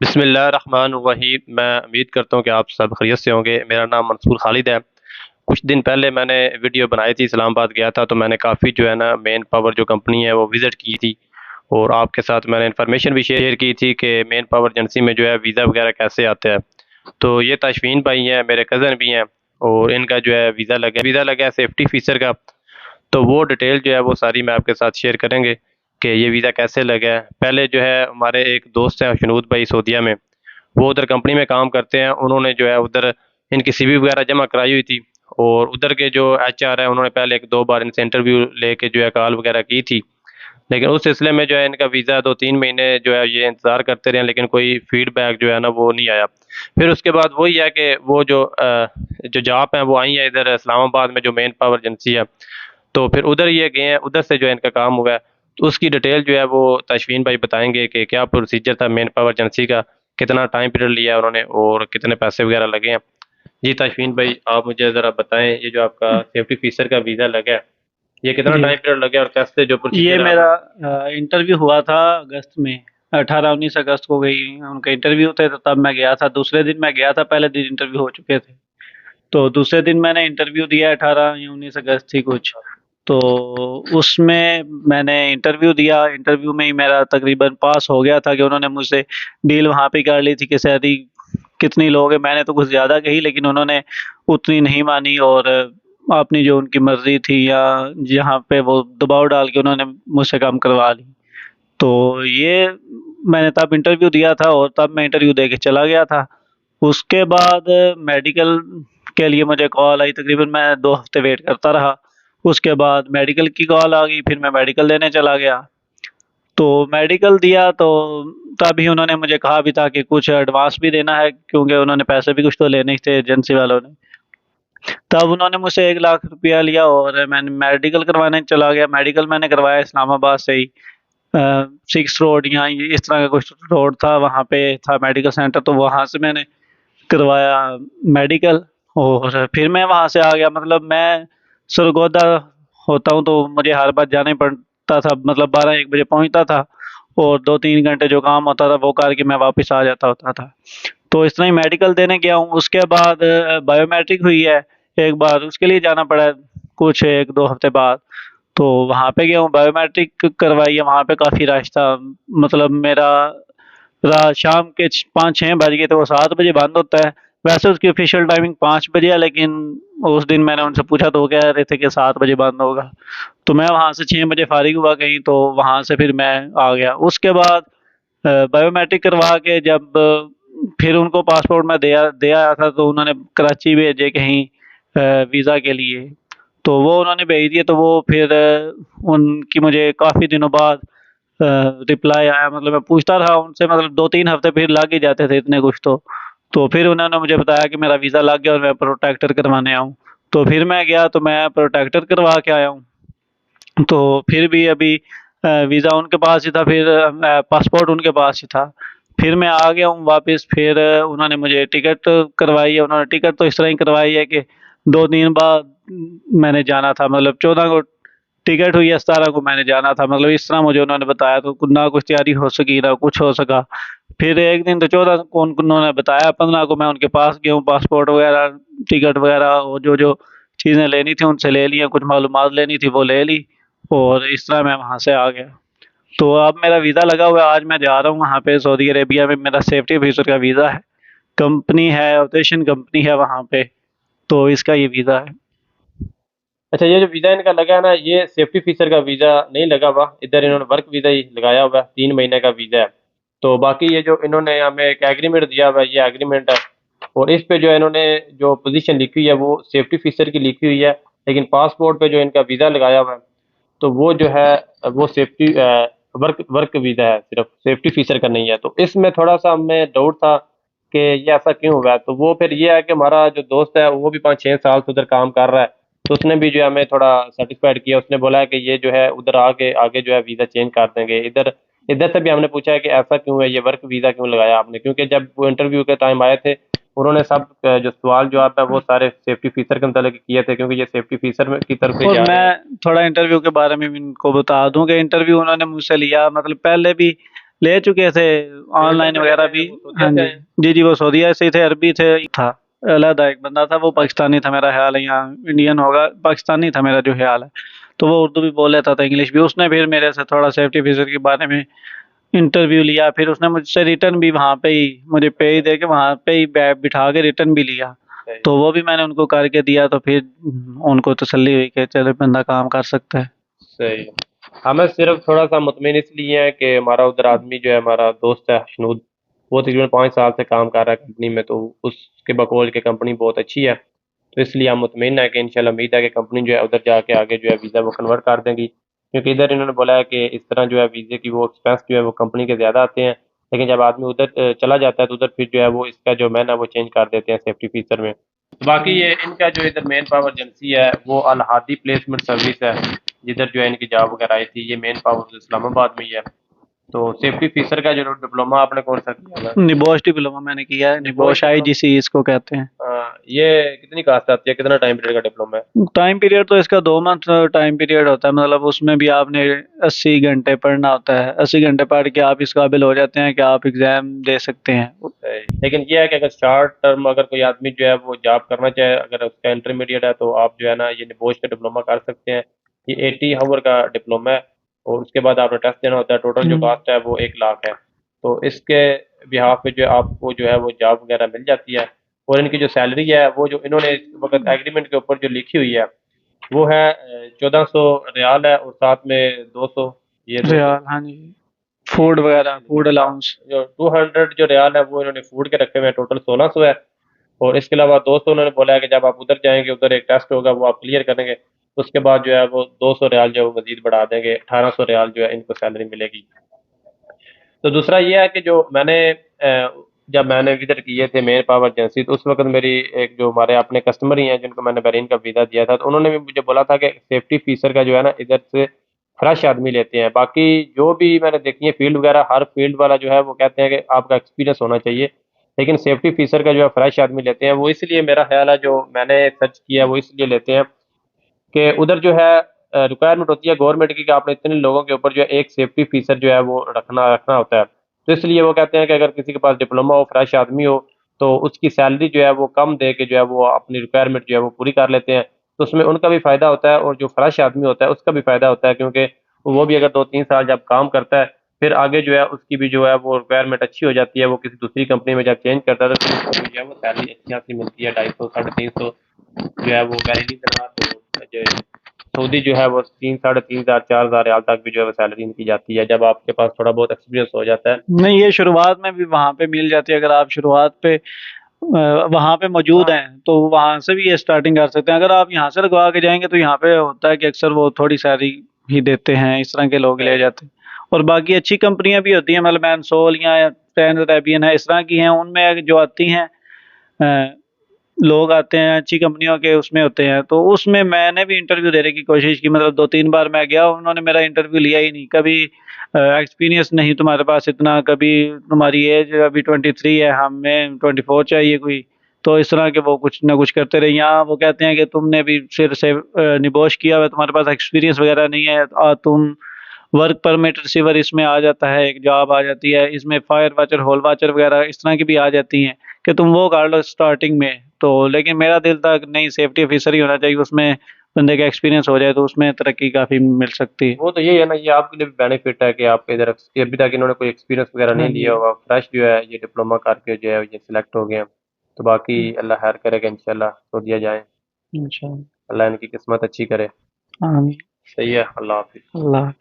बिस्मिल्लाहिर्रहमानिर्रहीम। मैं उम्मीद करता हूँ कि आप सब खैरियत से होंगे। मेरा नाम मंसूर खालिद है। कुछ दिन पहले मैंने वीडियो बनाई थी, इस्लामाबाद गया था तो मैंने काफ़ी जो है ना मेन पावर जो कंपनी है वो विज़िट की थी। और आपके साथ मैंने इन्फॉर्मेशन भी शेयर की थी कि मेन पावर एजेंसी में जो है वीज़ा वगैरह कैसे आता है। तो ये तशफीन भाई हैं, मेरे कज़न भी हैं, और इनका जो है वीज़ा लगा है सेफ्टी फीसर का। तो वो डिटेल जो है वो सारी मैं आपके साथ शेयर करेंगे कि ये वीज़ा कैसे लगा है। पहले जो है हमारे एक दोस्त हैं शनूद भाई सऊदीया में, वो उधर कंपनी में काम करते हैं। उन्होंने जो है उधर इनकी सीवी वगैरह जमा कराई हुई थी, और उधर के जो एचआर है उन्होंने पहले एक दो बार इनसे इंटरव्यू लेके जो है कॉल वगैरह की थी। लेकिन उस सिलसिले में जो है इनका वीज़ा 2-3 महीने जो है ये इंतज़ार करते रहे, लेकिन कोई फीडबैक जो है ना वो नहीं आया। फिर उसके बाद वही है कि वो जो जॉब है वो आई है इधर इस्लामाबाद में, जो मेन पावर एजेंसी है। तो फिर उधर ये गए हैं, उधर से जो है इनका काम हुआ है। तो उसकी डिटेल जो है वो तशवीन भाई बताएंगे कि क्या प्रोसीजर था मेन पावर एजेंसी का, कितना टाइम पीरियड लिया उन्होंने और कितने पैसे वगैरह लगे हैं। जी तशवीन भाई, आप मुझे ज़रा बताएं, ये जो आपका सेफ्टी फीसर का वीज़ा लगा है, ये कितना जी, टाइम पीरियड लगे और कैसे जो ये प्रोसीजर है मेरा आप। इंटरव्यू हुआ था अगस्त में। 18-19 अगस्त को गई उनका इंटरव्यू थे, तो तब मैं गया था। दूसरे दिन मैं गया था, पहले दिन इंटरव्यू हो चुके थे। तो दूसरे दिन मैंने इंटरव्यू दिया, 18 या 19 अगस्त थी कुछ। तो उसमें मैंने इंटरव्यू दिया। इंटरव्यू में ही मेरा तकरीबन पास हो गया था कि उन्होंने मुझसे डील वहाँ पे कर ली थी कि सैलरी कितनी लोगे। मैंने तो कुछ ज़्यादा कही, लेकिन उन्होंने उतनी नहीं मानी, और अपनी जो उनकी मर्ज़ी थी या जहाँ पे वो दबाव डाल के उन्होंने मुझसे कम करवा ली। तो ये मैंने तब इंटरव्यू दिया था और तब मैं इंटरव्यू दे के चला गया था। उसके बाद मेडिकल के लिए मुझे कॉल आई, तकरीबन मैं 2 हफ़्ते वेट करता रहा। उसके बाद मेडिकल की कॉल आ गई, फिर मैं मेडिकल देने चला गया। तो मेडिकल दिया तो तभी उन्होंने मुझे कहा भी था कि कुछ एडवांस भी देना है, क्योंकि उन्होंने पैसे भी कुछ तो लेने ही थे एजेंसी वालों ने। तब उन्होंने मुझसे 1 लाख रुपया लिया और मैंने मेडिकल करवाने चला गया। मेडिकल मैंने करवाया इस्लामाबाद से ही, 6 रोड, यहाँ ये इस तरह का कुछ रोड था, वहाँ पे था मेडिकल सेंटर, तो वहाँ से मैंने करवाया मेडिकल। और फिर मैं वहाँ से आ गया। मतलब मैं सरगोदा होता हूँ, तो मुझे हर बार जाना ही पड़ता था। मतलब 12-1 बजे पहुँचता था, और 2-3 घंटे जो काम होता था वो करके मैं वापस आ जाता होता था। तो इस तरह ही मेडिकल देने गया हूँ। उसके बाद बायोमेट्रिक हुई है, एक बार उसके लिए जाना पड़ा कुछ 1-2 हफ्ते बाद। तो वहाँ पे गया हूँ, बायोमेट्रिक करवाई है। वहाँ पे काफ़ी रश था। मतलब मेरा रात शाम के 5-6 बज गए थे, वो 7 बजे बंद होता है। वैसे उसकी ऑफिशियल टाइमिंग 5 बजे है, लेकिन उस दिन मैंने उनसे पूछा तो वो कह रहे थे कि 7 बजे बंद होगा। तो मैं वहाँ से 6 बजे फारिग हुआ कहीं, तो वहाँ से फिर मैं आ गया। उसके बाद बायोमेट्रिक करवा के जब फिर उनको पासपोर्ट मैं दे आया था, तो उन्होंने कराची भेजे कहीं वीज़ा के लिए। तो वो उन्होंने भेज दिए। तो वो फिर उनकी मुझे काफ़ी दिनों बाद रिप्लाई आया। मतलब मैं पूछता रहा उनसे, मतलब 2-3 हफ्ते फिर लग ही जाते थे इतने कुछ तो। तो फिर उन्होंने मुझे बताया कि मेरा वीज़ा लग गया और मैं प्रोटेक्टर करवाने आऊँ। तो फिर मैं गया, तो मैं प्रोटेक्टर करवा के आया हूँ। तो फिर भी अभी वीज़ा उनके पास ही था, फिर पासपोर्ट उनके पास ही था। फिर मैं आ गया हूँ वापस। फिर उन्होंने मुझे टिकट करवाई है। उन्होंने टिकट तो इस तरह ही करवाई है कि 2 दिन बाद मैंने जाना था। मतलब 14 को टिकट हुई है, 17 को मैंने जाना था। मतलब इस तरह मुझे उन्होंने बताया, तो ना कुछ तैयारी हो सकी ना कुछ हो सका। फिर एक दिन तो 14 को उन्होंने बताया, 15 को मैं उनके पास गया हूँ। पासपोर्ट वगैरह, टिकट वगैरह, और जो चीज़ें लेनी थी उनसे ले ली हैं, कुछ मालूमात लेनी थी वो ले ली, और इस तरह मैं वहाँ से आ गया। तो अब मेरा वीज़ा लगा हुआ है। आज मैं जा रहा हूँ वहाँ पे सऊदी अरेबिया में। मेरा सेफ्टी ऑफिसर का वीज़ा है। कंपनी है, ऑपरेशन कंपनी है वहाँ पे, तो इसका ये वीज़ा है। अच्छा, ये जो वीज़ा इनका लगा है ना, ये सेफ्टी फीसर का वीज़ा नहीं लगा हुआ, इधर इन्होंने वर्क वीज़ा ही लगाया हुआ है, 3 महीने का वीज़ा है। तो बाकी ये जो इन्होंने हमें एक एग्रीमेंट दिया हुआ है, ये एग्रीमेंट है। और इस पे जो है इन्होंने जो पोजीशन लिखी हुई है वो सेफ्टी फीसर की लिखी हुई है, लेकिन पासपोर्ट पे जो इनका वीज़ा लगाया हुआ है तो वो जो है वो सेफ्टी वर्क वर्क वीज़ा है, सिर्फ सेफ्टी फीसर का नहीं है। तो इसमें थोड़ा सा हमें डाउट था कि ये ऐसा क्यों हुआ है। तो वो फिर ये है कि हमारा जो दोस्त है वो भी 5-6 साल से उधर काम कर रहा है, तो उसने भी जो है हमें थोड़ा सेटिस्फाइड किया। उसने बोला है कि ये जो है उधर आगे आगे जो है वीज़ा चेंज कर देंगे। इधर इधर से भी हमने पूछा है कि ऐसा क्यों है, ये वर्क वीज़ा क्यों लगाया आपने, क्योंकि जब वो इंटरव्यू के टाइम आए थे उन्होंने सब जो सवाल जवाब है वो सारे सेफ्टी फीसर के मतलब किए थे, क्योंकि ये सेफ्टी फीसर की तरफ से और जा रहे हैं। मैं थोड़ा इंटरव्यू के बारे में भी इनको बता दूं कि इंटरव्यू उन्होंने मुझसे लिया। मतलब पहले भी ले चुके थे ऑनलाइन वगैरह भी। हाँ जी, जी जी, वो सऊदीया से ही थे, अरबी थे, था अलग एक बंदा था, वो पाकिस्तानी था, मेरा ख्याल है, यहाँ इंडियन होगा, पाकिस्तानी था मेरा जो ख्याल है। तो वो उर्दू भी बोल लेता था, इंग्लिश भी। उसने फिर मेरे से थोड़ा सेफ्टी फीचर के बारे में इंटरव्यू लिया, फिर उसने मुझसे रिटर्न भी वहाँ पे ही, मुझे पे ही दे के वहाँ पे ही बिठा के रिटर्न भी लिया। तो वो भी मैंने उनको करके दिया, तो फिर उनको तसल्ली हुई कि चलो बंदा काम कर सकता है। सही। हमें सिर्फ थोड़ा सा मुतमिन इसलिए है कि हमारा उधर आदमी जो है, हमारा दोस्त है हशनूद, वो तकरीबन 5 साल से काम कर रहा है कंपनी में, तो उसके बकौल के कंपनी बहुत अच्छी है, तो इसलिए हम मुतमिन है कि इंशाल्लाह उम्मीद है कि कंपनी जो है उधर जाके आगे जो है वीज़ा वो कन्वर्ट कर देंगी, क्योंकि इधर इन्होंने बोला है कि इस तरह जो है वीज़े की वो एक्सपेंस जो है वो कंपनी के ज़्यादा आते हैं, लेकिन जब आदमी उधर चला जाता है तो उधर फिर जो है वो इसका जो मैन है वो चेंज कर देते हैं सेफ्टी फीचर में। तो बाकी ये इनका जो इधर मेन पावर एजेंसी है वो अल हादी प्लेसमेंट सर्विस है, जिधर जो है इनकी जॉब वगैरह आई थी, ये मेन पावर इस्लामाबाद में ही है। तो सेफ्टी फीसर का जो डिप्लोमा आपने कौन सा किया हुआ है? निबोश डिप्लोमा मैंने किया है, निबोश आईजीसी इसको कहते हैं। ये कितनी कास्ट आती है, कितना टाइम पीरियड का डिप्लोमा है? टाइम पीरियड तो इसका 2 मंथ टाइम पीरियड होता है, मतलब उसमें भी आपने 80 घंटे पढ़ना होता है। 80 घंटे पढ़ के आप इस काबिल हो जाते हैं कि आप एग्जाम दे सकते हैं। लेकिन ये है कि अगर शॉर्ट टर्म अगर कोई आदमी जो है वो जॉब करना चाहे, अगर उसका इंटरमीडिएट है, तो आप जो है ना ये निबोश का डिप्लोमा कर सकते हैं। ये 80 आवर का डिप्लोमा है, और उसके बाद आपने टेस्ट देना होता है। टोटल जो कास्ट है वो 1 लाख है। तो इसके बिहाफ पे जो है आपको जो है वो जॉब वगैरह मिल जाती है। और इनकी जो सैलरी है वो जो इन्होंने इस वक्त एग्रीमेंट के ऊपर जो लिखी हुई है वो है 1400 रियाल है, और साथ में 200 ये रियाल, हाँ जी, फूड वगैरह, फूड अलाउंस। जो 200 जो रियाल है वो इन्होंने फूड के रखे हुए हैं, टोटल 1600 है। और इसके अलावा दोस्तों उन्होंने बोला है कि जब आप उधर जाएंगे, उधर एक टेस्ट होगा वो आप क्लियर करेंगे, तो उसके बाद जो है वो 200 रियाल जो है वो मजीद बढ़ा देंगे, 1800 रियाल जो है इनको सैलरी मिलेगी। तो दूसरा ये है कि जो मैंने जब मैंने विजिट किए थे मेन पावर एजेंसी, तो उस वक्त मेरी एक जो हमारे अपने कस्टमर ही हैं जिनको मैंने बहरीन का वीज़ा दिया था, तो उन्होंने भी मुझे बोला था कि सेफ्टी फीसर का जो है ना इधर से फ्रेश आदमी लेते हैं। बाकी जो भी मैंने देखी है फील्ड वगैरह, हर फील्ड वाला जो है वो कहते हैं कि आपका एक्सपीरियंस होना चाहिए, लेकिन सेफ्टी फीसर का जो है फ्रेश आदमी लेते हैं। वो इसलिए मेरा ख्याल है, जो मैंने सर्च किया वो इसलिए लेते हैं कि उधर जो है रिक्वायरमेंट होती है गवर्नमेंट की कि आपने इतने लोगों के ऊपर जो है एक सेफ्टी फीसर जो है वो रखना रखना होता है। तो इसलिए वो कहते हैं कि अगर किसी के पास डिप्लोमा हो, फ्रेश आदमी हो, तो उसकी सैलरी जो है वो कम दे के जो है वो अपनी रिक्वायरमेंट जो है वो पूरी कर लेते हैं। तो उसमें उनका भी फ़ायदा होता है, और जो फ्रेश आदमी होता है उसका भी फ़ायदा होता है, क्योंकि वो भी अगर 2-3 साल जब काम करता है, फिर आगे जो है उसकी भी जो है वो रिक्वायरमेंट अच्छी हो जाती है, वो किसी दूसरी कंपनी में जब चेंज करता है तो फिर उसको भी जो है वो सैलरी अच्छी खासी मिलती है, 250 350 जो है वो गारंटी देना। तो जो सऊदी जो है वो 3 साढ़े 3 हज़ार 4 हज़ार रियाल तक भी जो है वो सैलरी इनकी जाती है, जब आपके पास थोड़ा बहुत एक्सपीरियंस हो जाता है। नहीं, ये शुरुआत में भी वहाँ पे मिल जाती है, अगर आप शुरुआत पे वहाँ पे मौजूद हैं तो वहाँ से भी ये स्टार्टिंग कर सकते हैं। अगर आप यहाँ से लगवा के जाएंगे तो यहाँ पे होता है कि अक्सर वो थोड़ी सैलरी ही देते हैं, इस तरह के लोग ले जाते हैं। और बाकी अच्छी कंपनियां भी होती हैं, मतलब मैनसोल या ट्रेंड अरेबियन है, इस तरह की हैं, उनमें जो आती हैं लोग आते हैं अच्छी कंपनियों के, उसमें होते हैं। तो उसमें मैंने भी इंटरव्यू देने की कोशिश की, मतलब 2-3 बार मैं गया, उन्होंने मेरा इंटरव्यू लिया ही नहीं कभी। एक्सपीरियंस नहीं तुम्हारे पास इतना, कभी तुम्हारी एज अभी 23 है, हमें 24 चाहिए कोई। तो इस तरह के वो कुछ ना कुछ करते रहे। यहाँ वो कहते हैं कि तुमने भी सिर से निबोश किया हुआ है, तुम्हारे पास एक्सपीरियंस वगैरह नहीं है, और तुम वर्क परमिट रिसीवर इसमें आ जाता है, एक जॉब आ जाती है इसमें, फायर वाचर, होल वाचर वगैरह इस तरह की भी आ जाती हैं कि तुम वो कर लो स्टार्टिंग में। तो लेकिन मेरा दिल था कि नहीं, सेफ्टी ऑफिसर ही होना चाहिए, उसमें बंदे का एक्सपीरियंस हो जाए तो उसमें तरक्की काफ़ी मिल सकती है। वो तो यही है ना, ये आपके लिए भी बेनिफिट है कि आप इधर अभी तक इन्होंने कोई एक्सपीरियंस वगैरह हाँ नहीं जी, लिया होगा, फ्रेश जो है ये डिप्लोमा करके जो है ये सिलेक्ट हो गए हैं। तो बाकी अल्लाह खैर करेगा, इंशाल्लाह तो दिया जाए, इंशाल्लाह। अल्लाह इनकी किस्मत अच्छी करे। आमीन। सही है, अल्लाह हाफिज़। अल्लाह।